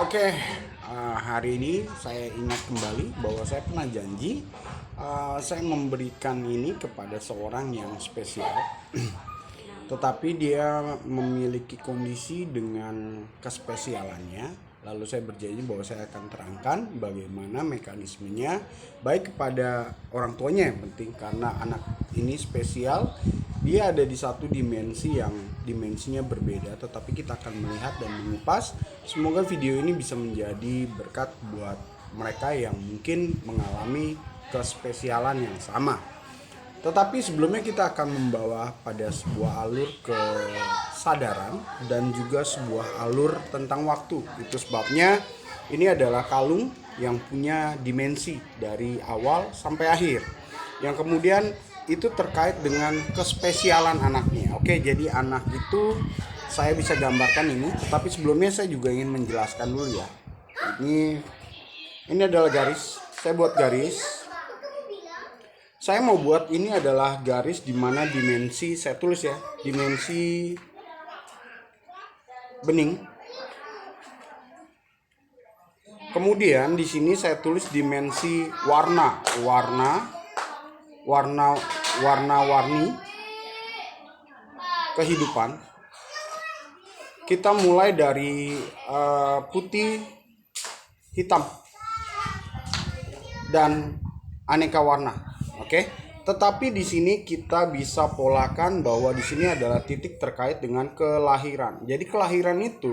Oke, hari ini saya ingat kembali bahwa saya pernah janji saya memberikan ini kepada seorang yang spesial, tetapi dia memiliki kondisi dengan kespesialannya. Lalu saya berjanji bahwa saya akan terangkan bagaimana mekanismenya, baik kepada orang tuanya yang penting karena anak ini spesial, dia ada di satu dimensi yang dimensinya berbeda, tetapi kita akan melihat dan mengupas. Semoga video ini bisa menjadi berkat buat mereka yang mungkin mengalami kespesialan yang sama. Tetapi sebelumnya kita akan membawa pada sebuah alur kesadaran dan juga sebuah alur tentang waktu. Itu sebabnya ini adalah kalung yang punya dimensi dari awal sampai akhir, yang kemudian itu terkait dengan kespesialan anaknya. Oke, jadi anak itu saya bisa gambarkan ini, tapi sebelumnya saya juga ingin menjelaskan dulu ya. Ini adalah garis. Saya buat garis. Saya mau buat ini adalah garis di mana dimensi, saya tulis ya, dimensi bening. Kemudian di sini saya tulis dimensi warna-warni kehidupan. Kita mulai dari putih, hitam, dan aneka warna. Oke, tetapi di sini kita bisa polakan bahwa di sini adalah titik terkait dengan kelahiran. Jadi kelahiran itu,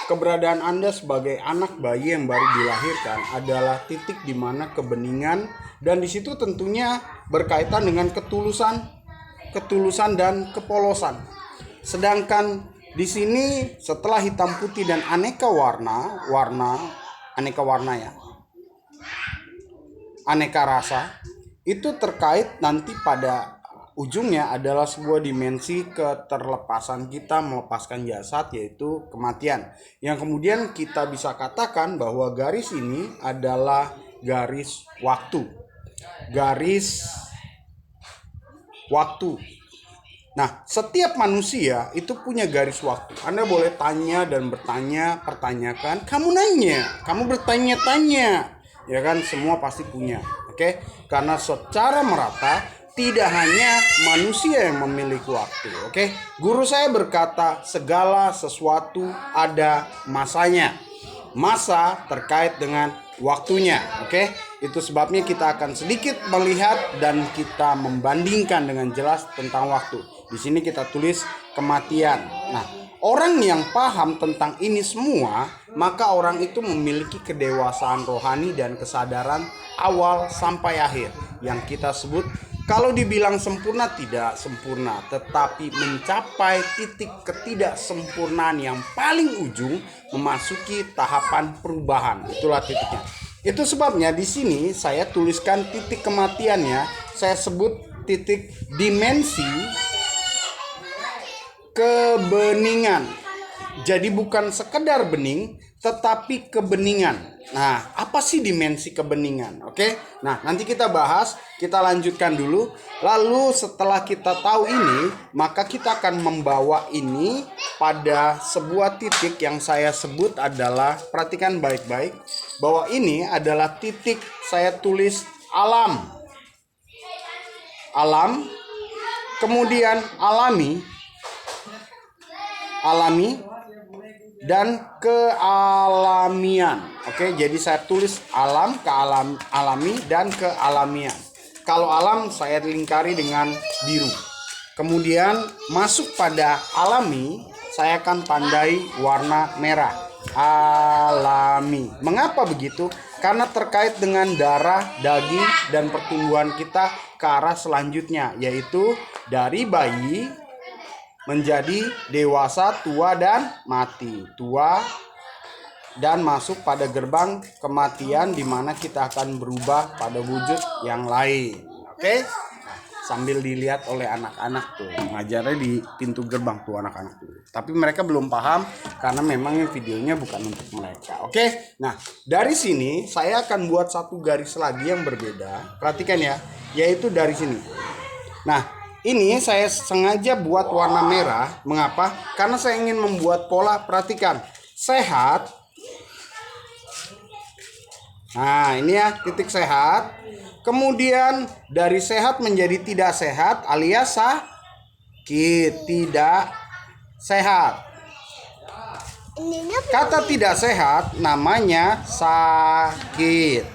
keberadaan Anda sebagai anak bayi yang baru dilahirkan adalah titik di mana kebeningan, dan di situ tentunya berkaitan dengan ketulusan dan kepolosan. Sedangkan di sini setelah hitam putih dan aneka warna ya, aneka rasa, itu terkait nanti pada ujungnya adalah sebuah dimensi keterlepasan kita melepaskan jasad, yaitu kematian. Yang kemudian kita bisa katakan bahwa garis ini adalah garis waktu. Garis waktu. Nah, setiap manusia itu punya garis waktu. Anda boleh tanya dan pertanyakan, kamu nanya, kamu bertanya-tanya, ya kan, semua pasti punya. Oke, karena secara merata tidak hanya manusia yang memiliki waktu. Oke, guru saya berkata segala sesuatu ada masanya. Masa terkait dengan waktunya. Oke, itu sebabnya kita akan sedikit melihat dan kita membandingkan dengan jelas tentang waktu. Di sini kita tulis kematian. Nah, orang yang paham tentang ini semua, maka orang itu memiliki kedewasaan rohani dan kesadaran awal sampai akhir, yang kita sebut, kalau dibilang sempurna, tidak sempurna, tetapi mencapai titik ketidaksempurnaan yang paling ujung, memasuki tahapan perubahan. Itulah titiknya. Itu sebabnya di sini saya tuliskan titik kematiannya, saya sebut titik dimensi kebeningan. Jadi bukan sekedar bening, tetapi kebeningan. Nah, apa sih dimensi kebeningan? Oke, nah nanti kita bahas, kita lanjutkan dulu. Lalu setelah kita tahu ini, maka kita akan membawa ini pada sebuah titik yang saya sebut adalah, perhatikan baik-baik, bahwa ini adalah titik saya tulis alam. Alam, kemudian alami, dan kealamian. Oke, jadi saya tulis alam, alami, dan kealamian. Kalau alam saya lingkari dengan biru. Kemudian masuk pada alami, saya akan tandai warna merah. Alami. Mengapa begitu? Karena terkait dengan darah, daging, dan pertumbuhan kita ke arah selanjutnya, yaitu dari bayi menjadi dewasa, tua, dan mati. Tua dan masuk pada gerbang kematian, di mana kita akan berubah pada wujud yang lain. Oke? Sambil dilihat oleh anak-anak tuh. Ngajarnya di pintu gerbang tuh anak-anak tuh. Tapi mereka belum paham karena memang videonya bukan untuk mereka. Oke? Nah, dari sini saya akan buat satu garis lagi yang berbeda. Perhatikan ya, yaitu dari sini. Nah, ini saya sengaja buat warna merah. Mengapa? Karena saya ingin membuat pola, perhatikan, sehat, Nah, ini ya titik sehat. Kemudian dari sehat menjadi tidak sehat alias sakit, tidak sehat. Kata tidak sehat namanya sakit.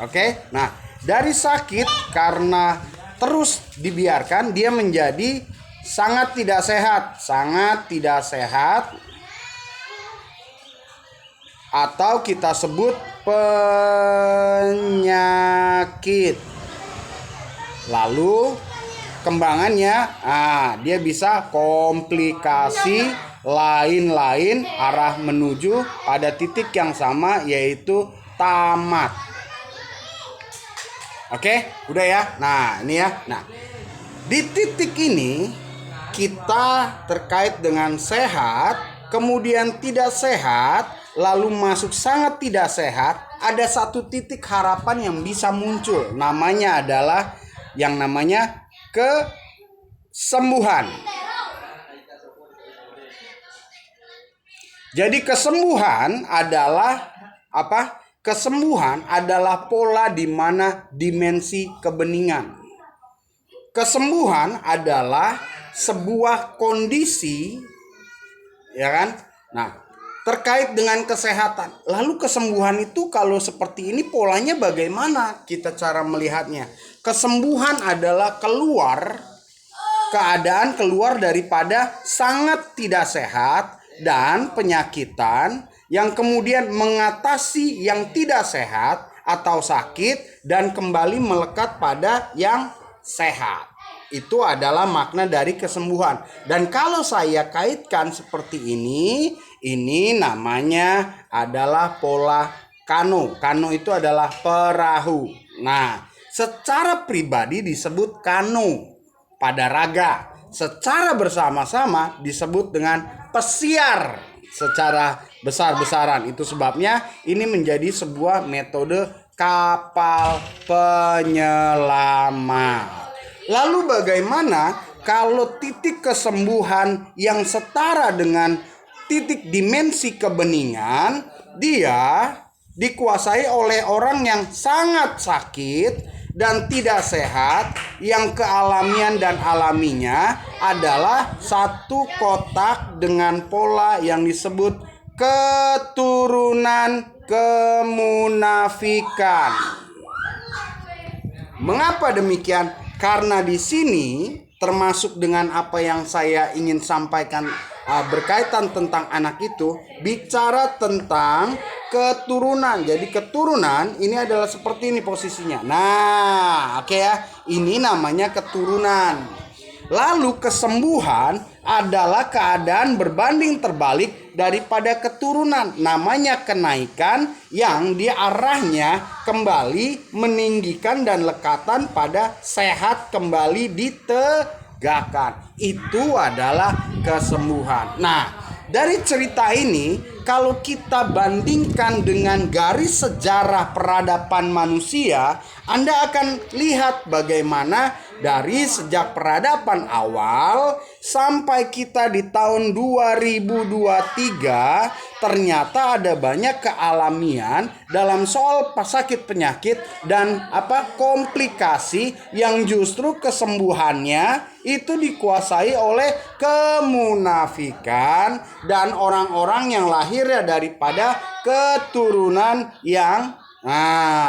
Oke. Nah, dari sakit karena terus dibiarkan dia menjadi sangat tidak sehat, sangat tidak sehat, atau kita sebut penyakit. Lalu kembangannya, dia bisa komplikasi lain-lain arah menuju pada titik yang sama, yaitu tamat. Oke, udah ya. Nah, ini ya. Nah, di titik ini kita terkait dengan sehat, kemudian tidak sehat, lalu masuk sangat tidak sehat. Ada satu titik harapan yang bisa muncul. Namanya adalah yang namanya kesembuhan. Jadi kesembuhan adalah apa? Kesembuhan adalah pola di mana dimensi kebeningan. Kesembuhan adalah sebuah kondisi, ya kan? Nah, terkait dengan kesehatan. Lalu kesembuhan itu kalau seperti ini polanya bagaimana kita cara melihatnya? Kesembuhan adalah keadaan keluar daripada sangat tidak sehat dan penyakitan yang kemudian mengatasi yang tidak sehat atau sakit dan kembali melekat pada yang sehat. Itu adalah makna dari kesembuhan. Dan kalau saya kaitkan seperti ini namanya adalah pola kano. Kano itu adalah perahu. Nah, secara pribadi disebut kano pada raga. Secara bersama-sama disebut dengan pesiar secara besar-besaran. Itu sebabnya ini menjadi sebuah metode kapal penyelamat. Lalu bagaimana kalau titik kesembuhan yang setara dengan titik dimensi kebeningan, dia dikuasai oleh orang yang sangat sakit dan tidak sehat, yang kealamian dan alaminya adalah satu kotak dengan pola yang disebut keturunan kemunafikan. Mengapa demikian? Karena di sini termasuk dengan apa yang saya ingin sampaikan berkaitan tentang anak itu, bicara tentang keturunan. Jadi keturunan ini adalah seperti ini posisinya. Nah, oke ya. Ini namanya keturunan. Lalu kesembuhan adalah keadaan berbanding terbalik daripada keturunan. Namanya kenaikan yang dia arahnya kembali meninggikan dan lekatan pada sehat kembali ditegakkan. Itu adalah kesembuhan. Nah, dari cerita ini kalau kita bandingkan dengan garis sejarah peradaban manusia, Anda akan lihat bagaimana dari sejak peradaban awal sampai kita di tahun 2023 ternyata ada banyak kealamian dalam soal sakit penyakit dan komplikasi yang justru kesembuhannya itu dikuasai oleh kemunafikan dan orang-orang yang lahirnya daripada keturunan yang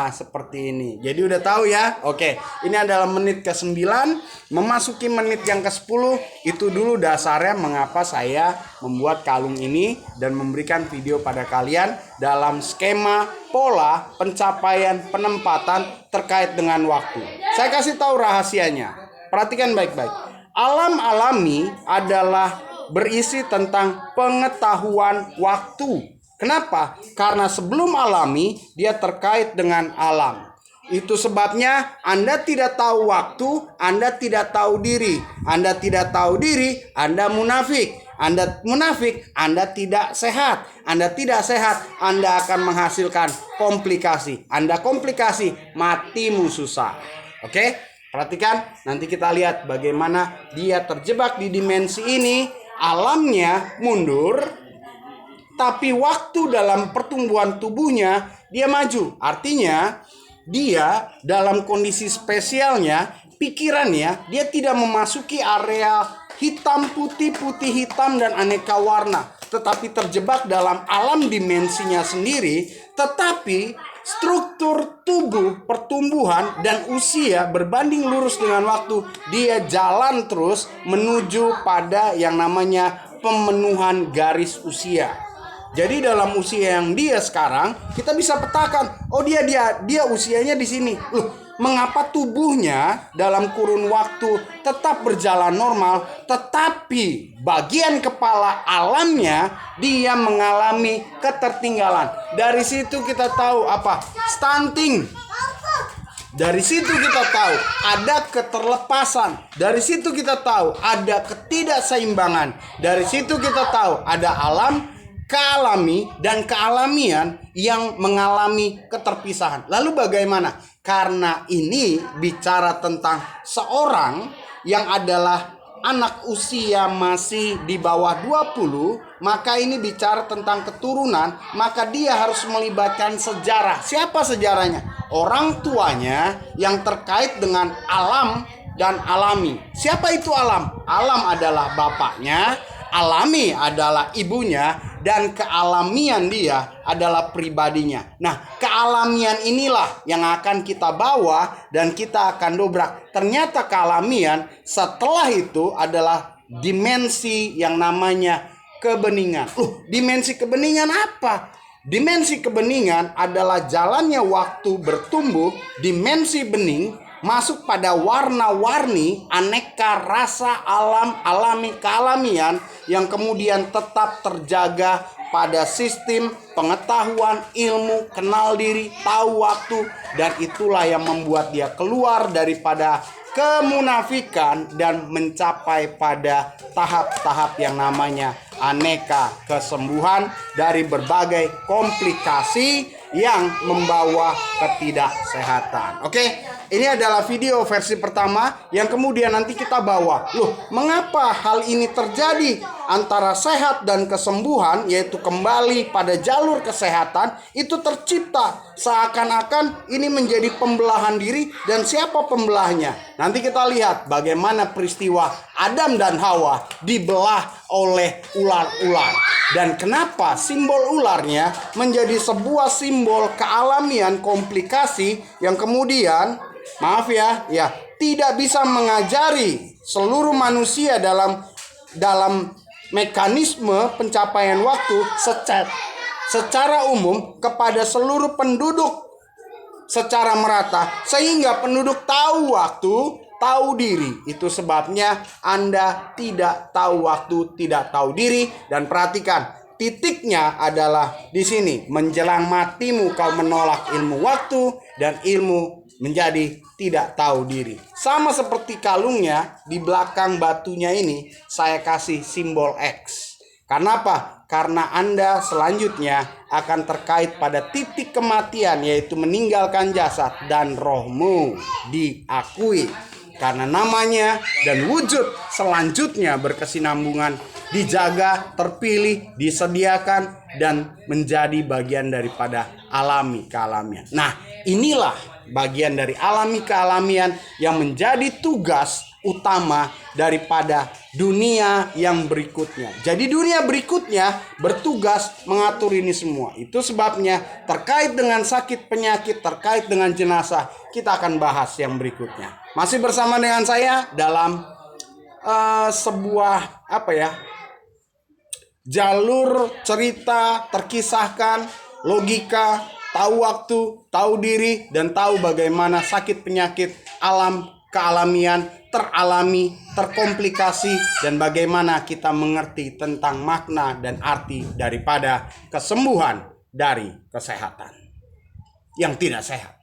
seperti ini. Jadi udah tahu ya. Oke, ini adalah menit ke-9 memasuki menit yang ke-10. Itu dulu dasarnya mengapa saya membuat kalung ini dan memberikan video pada kalian dalam skema pola pencapaian penempatan terkait dengan waktu. Saya kasih tahu rahasianya. Perhatikan baik-baik. Alam alami adalah berisi tentang pengetahuan waktu. Kenapa? Karena sebelum alami, dia terkait dengan alam. Itu sebabnya Anda tidak tahu waktu, Anda tidak tahu diri. Anda tidak tahu diri, Anda munafik. Anda munafik, Anda tidak sehat. Anda tidak sehat, Anda akan menghasilkan komplikasi. Anda komplikasi, matimu susah. Oke? Perhatikan, nanti kita lihat bagaimana dia terjebak di dimensi ini. Alamnya mundur, tapi waktu dalam pertumbuhan tubuhnya dia maju. Artinya dia dalam kondisi spesialnya, pikirannya dia tidak memasuki area hitam putih, putih hitam dan aneka warna, tetapi terjebak dalam alam dimensinya sendiri. Tetapi struktur tubuh, pertumbuhan dan usia berbanding lurus dengan waktu. Dia jalan terus menuju pada yang namanya pemenuhan garis usia. Jadi dalam usia yang dia sekarang, kita bisa petakan, oh dia usianya di sini. Loh, mengapa tubuhnya dalam kurun waktu tetap berjalan normal, tetapi bagian kepala alamnya dia mengalami ketertinggalan. Dari situ kita tahu apa? Stunting. Dari situ kita tahu ada keterlepasan. Dari situ kita tahu ada ketidakseimbangan. Dari situ kita tahu ada alam kealami dan kealamian yang mengalami keterpisahan. Lalu bagaimana? Karena ini bicara tentang seorang yang adalah anak usia masih di bawah 20, maka ini bicara tentang keturunan, maka dia harus melibatkan sejarah. Siapa sejarahnya? Orang tuanya yang terkait dengan alam dan alami. Siapa itu alam? Alam adalah bapaknya, alami adalah ibunya, dan kealamian dia adalah pribadinya. Nah, kealamian inilah yang akan kita bawa dan kita akan dobrak. Ternyata kealamian setelah itu adalah dimensi yang namanya kebeningan. Dimensi kebeningan apa? Dimensi kebeningan adalah jalannya waktu bertumbuh, dimensi bening masuk pada warna-warni aneka rasa alam, alami, kealamian yang kemudian tetap terjaga pada sistem pengetahuan, ilmu, kenal diri, tahu waktu, dan itulah yang membuat dia keluar daripada kemunafikan dan mencapai pada tahap-tahap yang namanya aneka kesembuhan dari berbagai komplikasi yang membawa ketidaksehatan. Oke, ini adalah video versi pertama yang kemudian nanti kita bawa. Mengapa hal ini terjadi antara sehat dan kesembuhan, yaitu kembali pada jalur kesehatan, itu tercipta seakan-akan ini menjadi pembelahan diri, dan siapa pembelahnya? Nanti kita lihat bagaimana peristiwa Adam dan Hawa dibelah oleh ular-ular. Dan kenapa simbol ularnya menjadi sebuah simbol kealamian komplikasi yang kemudian, maaf ya, tidak bisa mengajari seluruh manusia dalam mekanisme pencapaian waktu secara umum kepada seluruh penduduk secara merata, sehingga penduduk tahu waktu, tahu diri. Itu sebabnya Anda tidak tahu waktu, tidak tahu diri. Dan perhatikan, titiknya adalah di sini. Menjelang matimu kau menolak ilmu waktu, dan ilmu menjadi tidak tahu diri. Sama seperti kalungnya, di belakang batunya ini saya kasih simbol X. Karena apa? Karena Anda selanjutnya akan terkait pada titik kematian, yaitu meninggalkan jasad, dan rohmu diakui. Karena namanya dan wujud selanjutnya berkesinambungan, dijaga, terpilih, disediakan, dan menjadi bagian daripada alami kealamian. Nah, inilah bagian dari alami kealamian yang menjadi tugas utama daripada dunia yang berikutnya. Jadi dunia berikutnya bertugas mengatur ini semua. Itu sebabnya terkait dengan sakit penyakit, terkait dengan jenazah, kita akan bahas yang berikutnya. Masih bersama dengan saya dalam sebuah jalur cerita terkisahkan, logika, tahu waktu, tahu diri, dan tahu bagaimana sakit penyakit, alam kealamian teralami, terkomplikasi, dan bagaimana kita mengerti tentang makna dan arti daripada kesembuhan dari kesehatan yang tidak sehat.